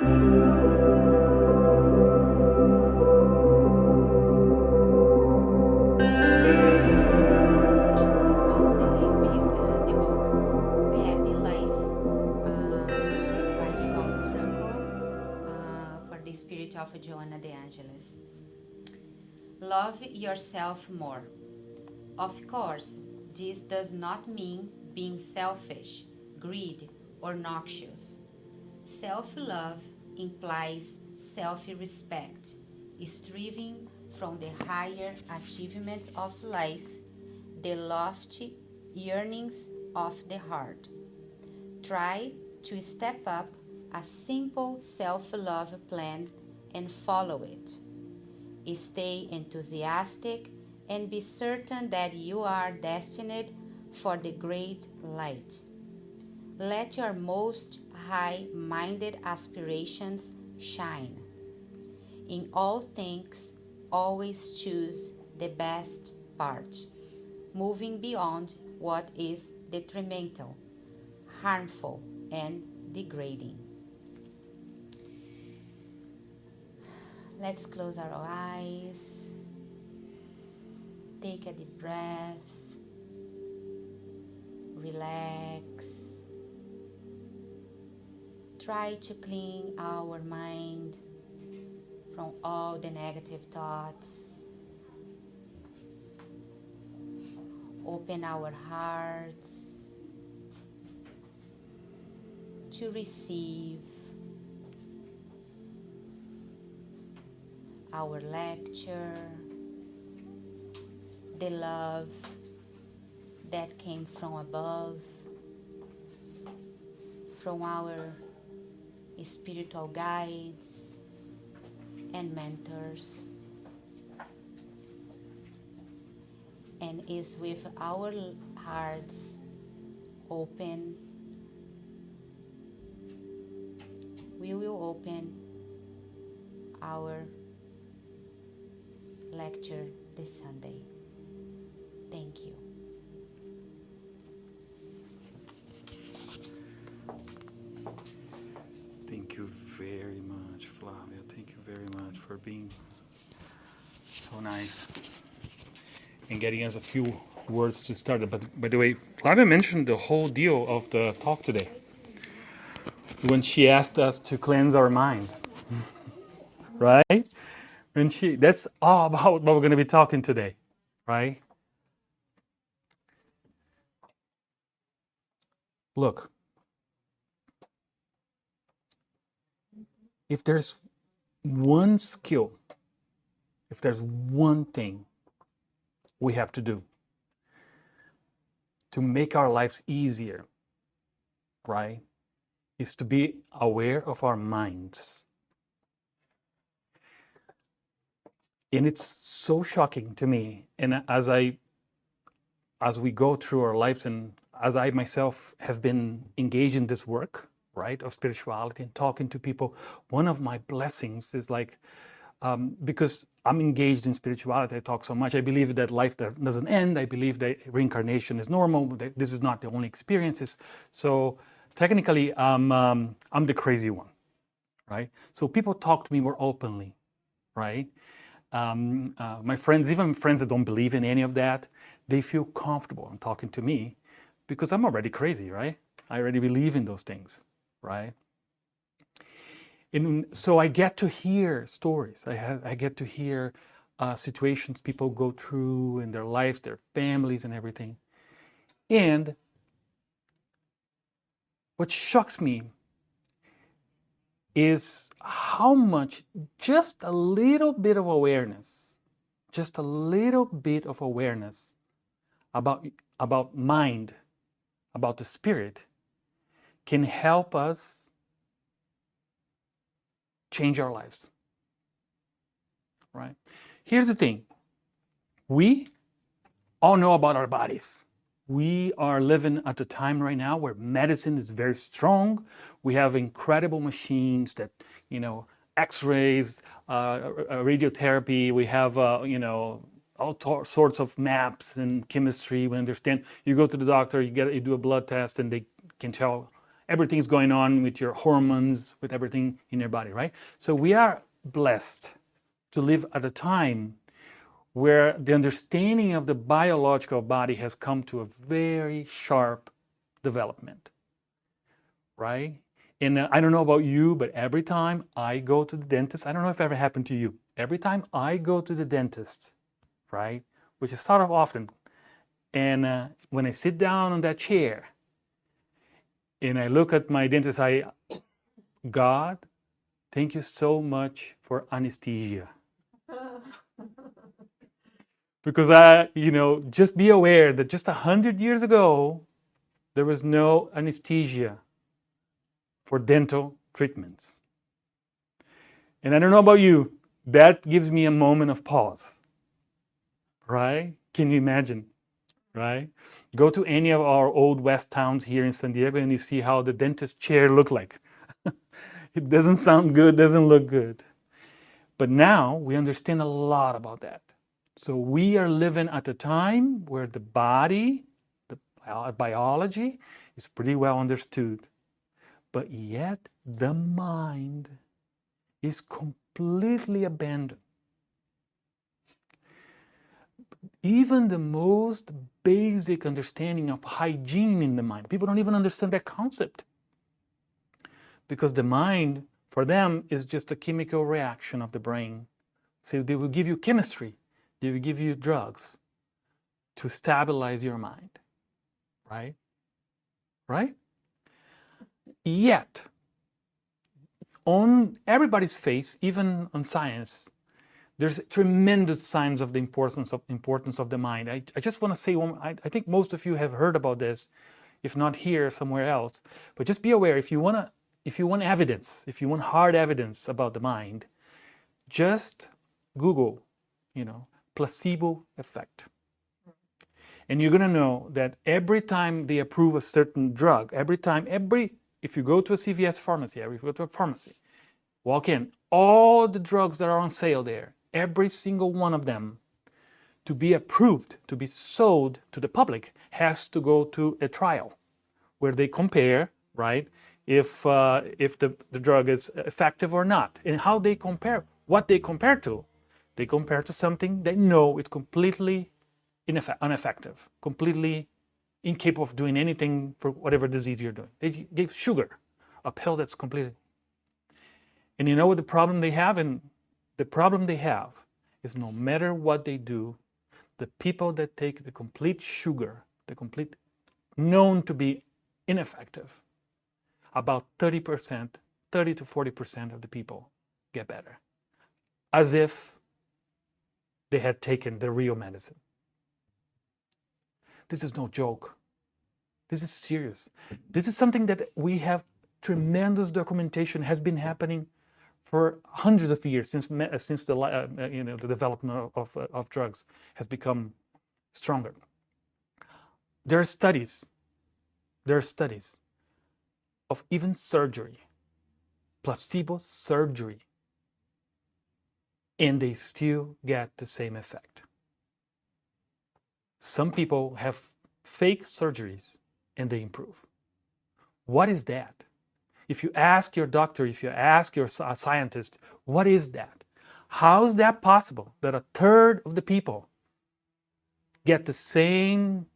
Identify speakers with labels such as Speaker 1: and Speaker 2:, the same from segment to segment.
Speaker 1: The book A Happy Life by for the spirit of Joanna de Angelis. Love yourself more. Of course, this does not mean being selfish, greedy, or noxious. Self love implies self respect, striving from the higher achievements of life, the lofty yearnings of the heart. Try to step up a simple self love plan and follow it. Stay enthusiastic and be certain that you are destined for the great light. Let your most high minded aspirations shine. In all things, always choose the best part, moving beyond what is detrimental, harmful, and degrading. Let's close our eyes. Take a deep breath. Relax. Try to clean our mind from all the negative thoughts. Open our hearts to receive our lecture, the love that came from above, from our spiritual guides and mentors, and is with our hearts open, we will open our lecture this Sunday. Thank you.
Speaker 2: Thank you very much, Flavia. Thank you very much for being so nice and getting us a few words to start. But by the way, Flavia mentioned the whole deal of the talk today when she asked us to cleanse our minds, right? That's all about what we're going to be talking today, right? Look, if there's one skill, if there's one thing we have to do to make our lives easier, right, is to be aware of our minds. And it's so shocking to me. And as we go through our lives, and as I myself have been engaged in this work, right, of spirituality and talking to people, one of my blessings is like, because I'm engaged in spirituality, I talk so much. I believe that life doesn't end. I believe that reincarnation is normal. That this is not the only experiences. So technically, I'm the crazy one, right? So people talk to me more openly, right? My friends, even friends that don't believe in any of that, they feel comfortable in talking to me because I'm already crazy, right? I already believe in those things, right? And so I get to hear stories. I get to hear situations people go through in their lives, their families and everything. And what shocks me is how much just a little bit of awareness, about mind, about the spirit, can help us change our lives, right? Here's the thing. We all know about our bodies. We are living at a time right now where medicine is very strong. We have incredible machines that, x-rays, radiotherapy. We have, all sorts of maps and chemistry. We understand. You go to the doctor, you do a blood test, and they can tell everything's going on with your hormones, with everything in your body, right? So we are blessed to live at a time where the understanding of the biological body has come to a very sharp development, right? And I don't know about you, but every time I go to the dentist, I don't know if it ever happened to you. Every time I go to the dentist, right, which is sort of often, and when I sit down on that chair and I look at my dentist, God, thank you so much for anesthesia. Because just be aware that just 100 years ago, there was no anesthesia for dental treatments. And I don't know about you, that gives me a moment of pause, right? Can you imagine, right? Go to any of our old West towns here in San Diego and you see how the dentist chair looked like. It doesn't sound good, doesn't look good. But now we understand a lot about that. So we are living at a time where the body, the biology is pretty well understood. But yet the mind is completely abandoned. Even the most basic understanding of hygiene in the mind, people don't even understand that concept. Because the mind, for them, is just a chemical reaction of the brain. So they will give you chemistry, they will give you drugs to stabilize your mind, right? Right? Yet, on everybody's face, even on science, there's tremendous signs of the importance of the mind. I just want to say, I think most of you have heard about this, if not here, somewhere else. But just be aware, if you want evidence, if you want hard evidence about the mind, just Google, placebo effect. And you're going to know that every time they approve a certain drug, if you go to a CVS pharmacy, if you go to a pharmacy, walk in, all the drugs that are on sale there, every single one of them, to be approved, to be sold to the public, has to go to a trial where they compare, right, if the drug is effective or not. And how they compare, what they compare to. They compare to something they know is completely ineffective, completely incapable of doing anything for whatever disease you're doing. They gave sugar, a pill that's completely... And you know what the problem they have? And the problem they have is no matter what they do, the people that take the complete sugar, known to be ineffective, about 30 to 40% of the people get better. As if they had taken the real medicine. This is no joke. This is serious. This is something that we have tremendous documentation has been happening for hundreds of years since the development of drugs has become stronger. There are studies of even surgery, placebo surgery, and they still get the same effect. Some people have fake surgeries and they improve. What is that? If you ask your doctor, if you ask your scientist, what is that? How is that possible that a third of the people get the same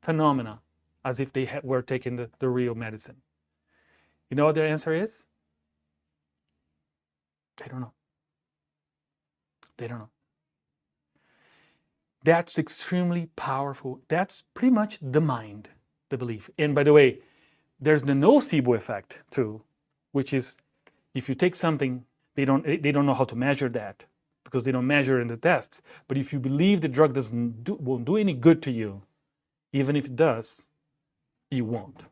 Speaker 2: phenomena as if they were taking the real medicine? You know what their answer is? They don't know. They don't know. That's extremely powerful. That's pretty much the mind, the belief. And by the way, there's the nocebo effect too, which is if you take something, they don't know how to measure that because they don't measure in the tests. But if you believe the drug won't do any good to you, even if it does, you won't.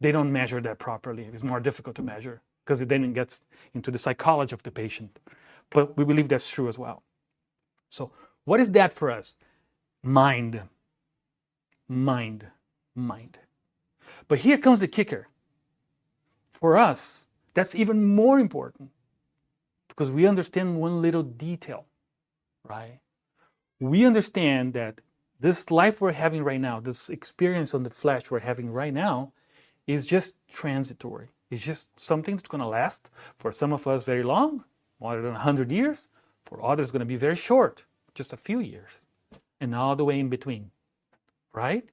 Speaker 2: They don't measure that properly. It's more difficult to measure because it then gets into the psychology of the patient. But we believe that's true as well. So what is that for us? Mind. But here comes the kicker. For us, that's even more important because we understand one little detail, right? We understand that this life we're having right now, this experience on the flesh we're having right now, is just transitory. It's just something that's going to last for some of us very long, more than 100 years. For others, it's going to be very short, just a few years, and all the way in between, right?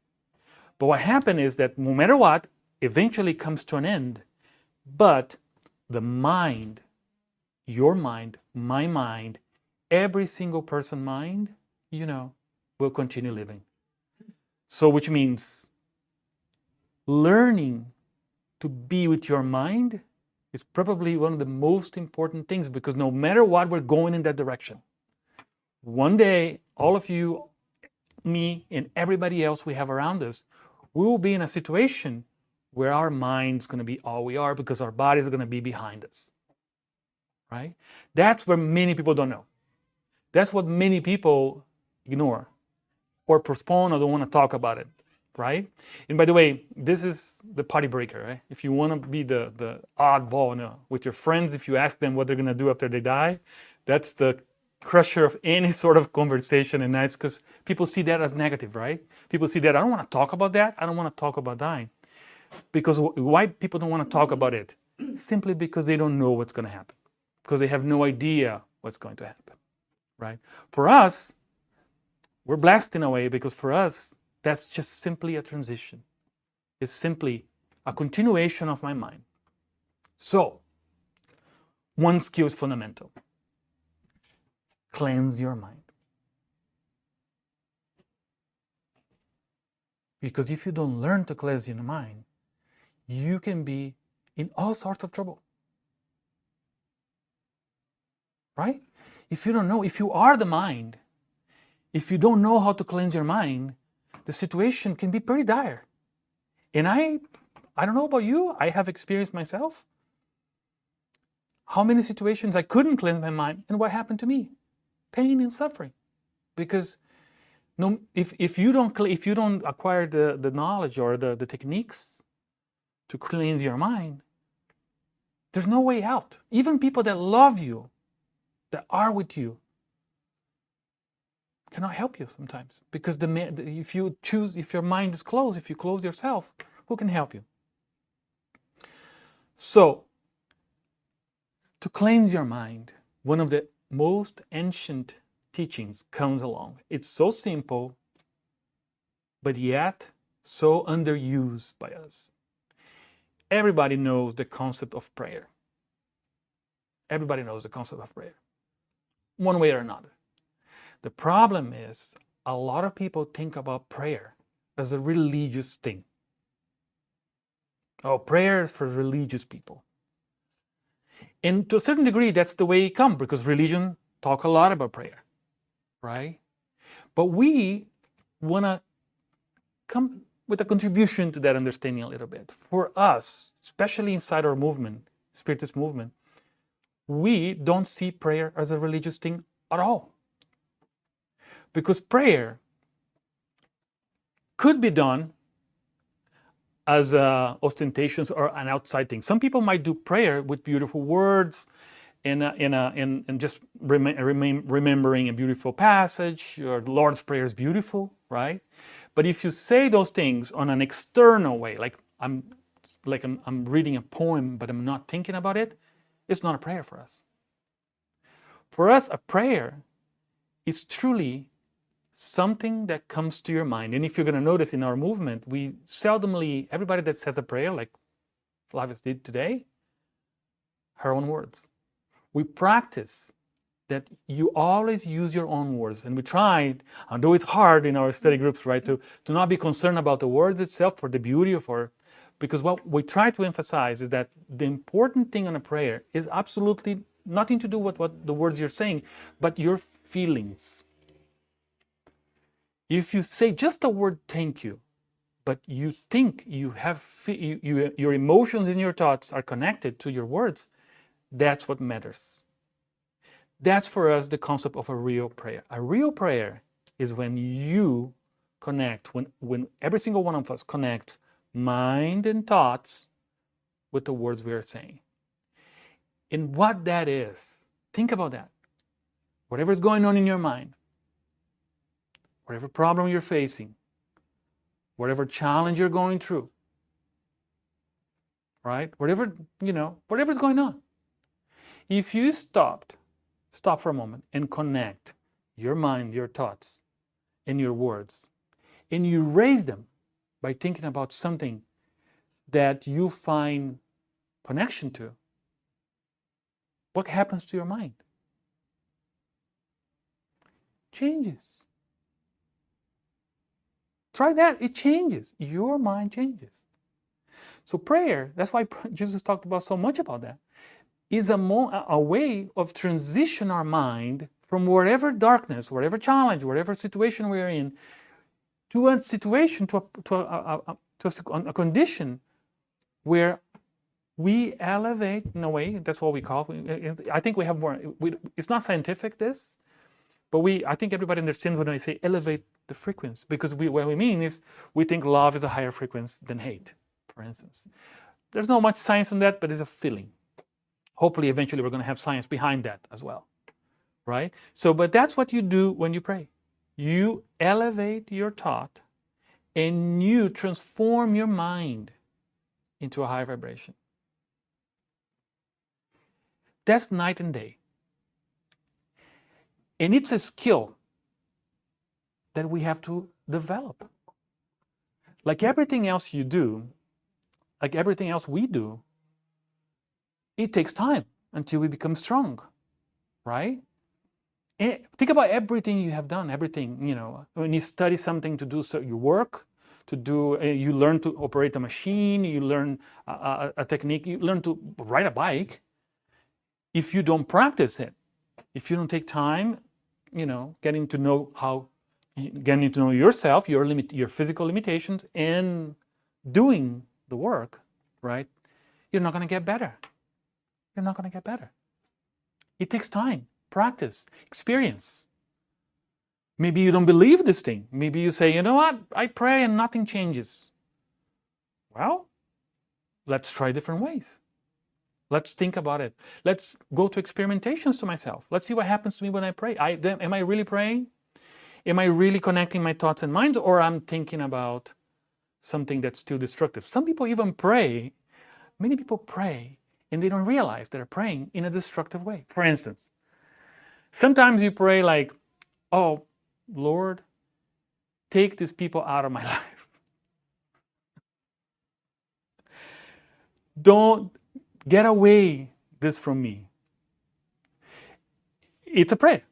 Speaker 2: But what happened is that no matter what, eventually comes to an end. But the mind, your mind, my mind, every single person's mind, will continue living. So which means learning to be with your mind is probably one of the most important things, because no matter what, we're going in that direction. One day, all of you, me, and everybody else we have around us, we will be in a situation where our mind's going to be all we are, because our bodies are going to be behind us, right? That's where many people don't know. That's what many people ignore or postpone or don't want to talk about it, right? And by the way, this is the party breaker, right? If you want to be the oddball with your friends, if you ask them what they're going to do after they die, that's the crusher of any sort of conversation. And that's because people see that as negative, right? People see that, I don't want to talk about that. I don't want to talk about dying. Because why people don't want to talk about it? Simply because they don't know what's going to happen. Because they have no idea what's going to happen, right? For us, we're blessed in a way, because for us, that's just simply a transition. It's simply a continuation of my mind. So, one skill is fundamental. Cleanse your mind. Because if you don't learn to cleanse your mind, you can be in all sorts of trouble. Right? If you don't know, if you are the mind, if you don't know how to cleanse your mind, the situation can be pretty dire. And I don't know about you, I have experienced myself how many situations I couldn't cleanse my mind, and what happened to me? Pain and suffering. Because if you don't acquire the knowledge or the techniques to cleanse your mind, there's no way out. Even people that love you, that are with you, cannot help you sometimes, because if your mind is closed, if you close yourself, who can help you? So, to cleanse your mind, one of the most ancient teachings comes along. It's so simple, but yet so underused by us. Everybody knows the concept of prayer. Everybody knows the concept of prayer, one way or another. The problem is, a lot of people think about prayer as a religious thing. Oh, prayer is for religious people. And to a certain degree, that's the way it comes, because religion talk a lot about prayer, right? But we want to come with a contribution to that understanding a little bit. For us, especially inside our movement, Spiritist movement, we don't see prayer as a religious thing at all. Because prayer could be done as ostentations or an outside thing. Some people might do prayer with beautiful words and just remembering a beautiful passage, or the Lord's Prayer is beautiful, right? But if you say those things on an external way, like I'm reading a poem, but I'm not thinking about it, it's not a prayer for us. For us, a prayer is truly something that comes to your mind. And if you're going to notice in our movement, we seldomly, everybody that says a prayer, like Flavius did today, her own words. We practice that you always use your own words. And we try, although it's hard in our study groups, right, to not be concerned about the words itself, for the beauty of our, because what we try to emphasize is that the important thing on a prayer is absolutely nothing to do with what the words you're saying, but your feelings. If you say just the word thank you, but you think you have your emotions and your thoughts are connected to your words, that's what matters. That's for us the concept of a real prayer. A real prayer is when you connect, when every single one of us connects mind and thoughts with the words we are saying. And what that is, think about that. Whatever is going on in your mind, whatever problem you're facing, whatever challenge you're going through, right? Whatever's going on. If you stop for a moment and connect your mind, your thoughts, and your words, and you raise them by thinking about something that you find connection to, what happens to your mind? Changes. Try that. It changes. Your mind changes. So prayer, that's why Jesus talked about so much about that, is a way of transition our mind from whatever darkness, whatever challenge, whatever situation we're in, to a situation, to a condition where we elevate, in a way, that's what we call it. I think we have more, it's not scientific, this, but I think everybody understands when I say elevate the frequency, because what we mean is we think love is a higher frequency than hate, for instance. There's not much science on that, but it's a feeling. Hopefully, eventually, we're going to have science behind that as well, right? So, but that's what you do when you pray. You elevate your thought and you transform your mind into a higher vibration. That's night and day. And it's a skill that we have to develop. Like everything else you do, like everything else we do, it takes time until we become strong, right? And think about everything you have done, everything, when you study something to do, so you work, you learn to operate a machine, you learn a technique, you learn to ride a bike. If you don't practice it, if you don't take time, getting to know yourself, your physical limitations, and doing the work, right? You're not going to get better. You're not going to get better. It takes time, practice, experience. Maybe you don't believe this thing. Maybe you say, you know what? I pray and nothing changes. Well, let's try different ways. Let's think about it. Let's go to experimentations to myself. Let's see what happens to me when I pray. Am I really praying? Am I really connecting my thoughts and minds, or I'm thinking about something that's too destructive? Some people even pray. Many people pray and they don't realize they're praying in a destructive way. For instance, sometimes you pray like, oh, Lord, take these people out of my life. Don't get away this from me. It's a prayer.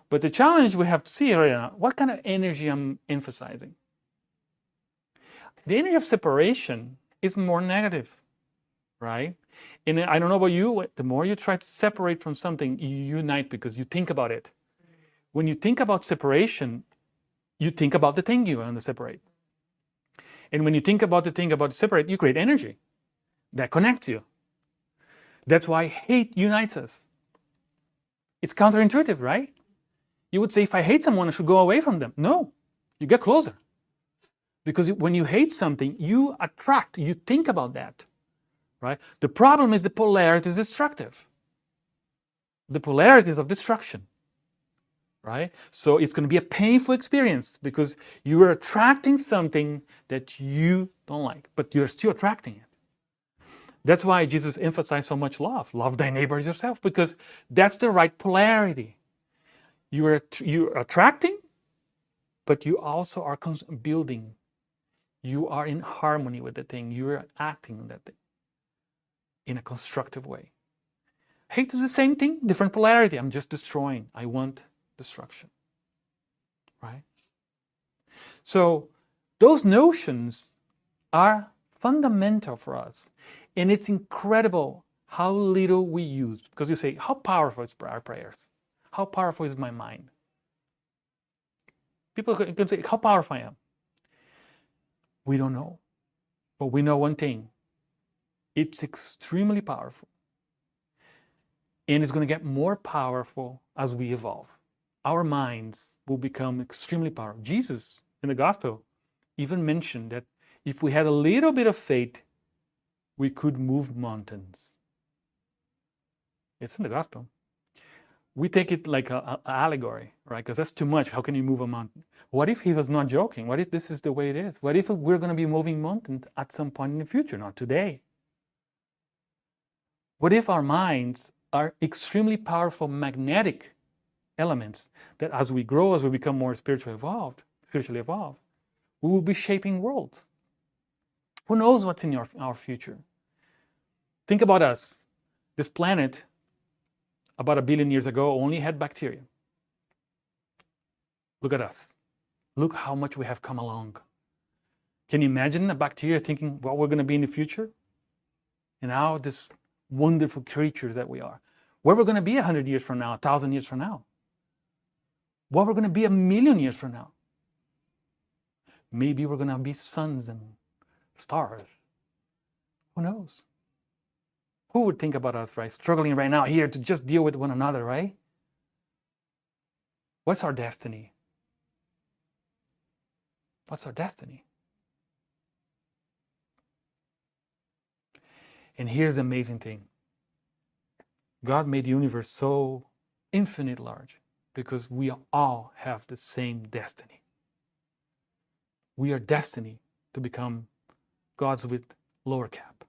Speaker 2: But the challenge we have to see right now, what kind of energy I'm emphasizing? The energy of separation is more negative, right? And I don't know about you, the more you try to separate from something, you unite because you think about it. When you think about separation, you think about the thing you want to separate. And when you think about the thing about to separate, you create energy that connects you. That's why hate unites us. It's counterintuitive, right? You would say, if I hate someone, I should go away from them. No, you get closer. Because when you hate something, you attract, you think about that, right? The problem is the polarity is destructive. The polarities of destruction, right? So it's going to be a painful experience because you are attracting something that you don't like, but you're still attracting it. That's why Jesus emphasized so much love. Love thy neighbor as yourself, because that's the right polarity. You're attracting, but you also are building. You are in harmony with the thing. You're acting on that thing in a constructive way. Hate is the same thing, different polarity. I'm just destroying. I want destruction, right? So those notions are fundamental for us. And it's incredible how little we use. Because you say, how powerful is our prayers? How powerful is my mind? People can say, how powerful I am? We don't know. But we know one thing. It's extremely powerful. And it's going to get more powerful as we evolve. Our minds will become extremely powerful. Jesus, in the gospel, even mentioned that if we had a little bit of faith, we could move mountains. It's in the gospel. We take it like an allegory, right? Because that's too much. How can you move a mountain? What if he was not joking? What if this is the way it is? What if we're going to be moving mountains at some point in the future, not today? What if our minds are extremely powerful magnetic elements that as we grow, as we become more spiritually evolved, we will be shaping worlds. Who knows what's in our future? Think about us. This planet, about 1 billion years ago, only had bacteria. Look at us. Look how much we have come along. Can you imagine a bacteria thinking what we're going to be in the future? And now this wonderful creatures that we are. Where we're going to be 100 years from now, 1,000 years from now. What we're going to be 1,000,000 years from now. Maybe we're going to be suns and stars. Who knows? Who would think about us, right? Struggling right now here to just deal with one another, right? What's our destiny? What's our destiny? And here's the amazing thing. God made the universe so infinite large because we all have the same destiny. We are destined to become gods with lower cap,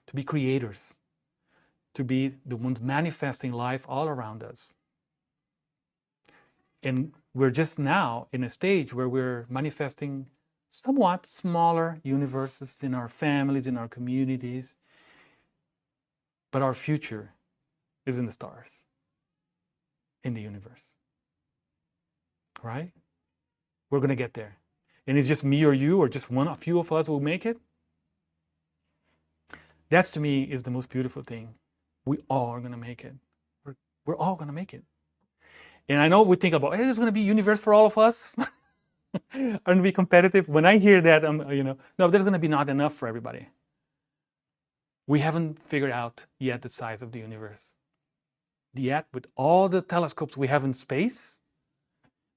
Speaker 2: to be creators, to be the ones manifesting life all around us. And we're just now in a stage where we're manifesting somewhat smaller universes in our families, in our communities. But our future is in the stars, in the universe. Right? We're going to get there. And it's just me or you or just a few of us will make it. That's, to me, is the most beautiful thing. We all are going to make it. We're all going to make it. And I know we think about, hey, there's going to be a universe for all of us. And be competitive. When I hear that, no, there's going to be not enough for everybody. We haven't figured out yet the size of the universe. Yet, with all the telescopes we have in space,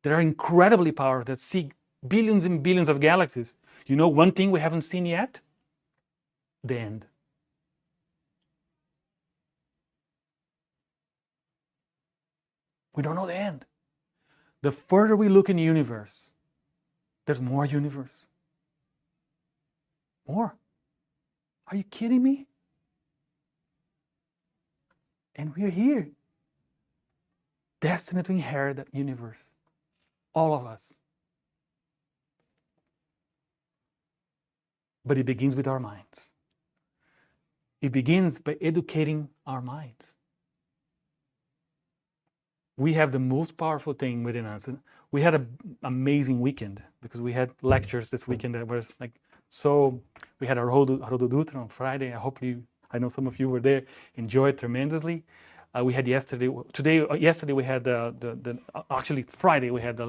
Speaker 2: that are incredibly powerful, that see billions and billions of galaxies, you know one thing we haven't seen yet? The end. We don't know the end. The further we look in the universe, there's more universe. More. Are you kidding me? And we're here, destined to inherit that universe. All of us. But it begins with our minds. It begins by educating our minds. We have the most powerful thing within us. We had an amazing weekend because we had lectures this weekend that was like so. We had our Rodo on Friday. I know some of you were there, enjoyed tremendously. We had yesterday we had actually Friday we had the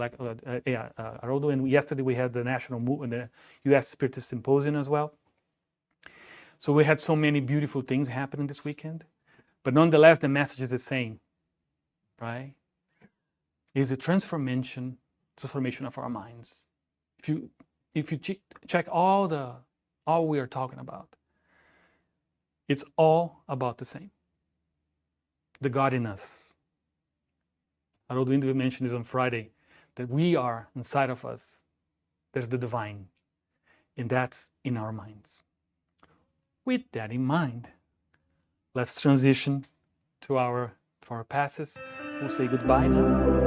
Speaker 2: Rodo, and yesterday we had the U.S. Spiritist Symposium as well. So we had so many beautiful things happening this weekend, but nonetheless the message is the same, right? It's a transformation of our minds. If you check all we are talking about, it's all about the same. The God in us. Haroldo mentioned this on Friday, that we are inside of us. There's the divine, and that's in our minds. With that in mind, let's transition to our passes. We'll say goodbye now.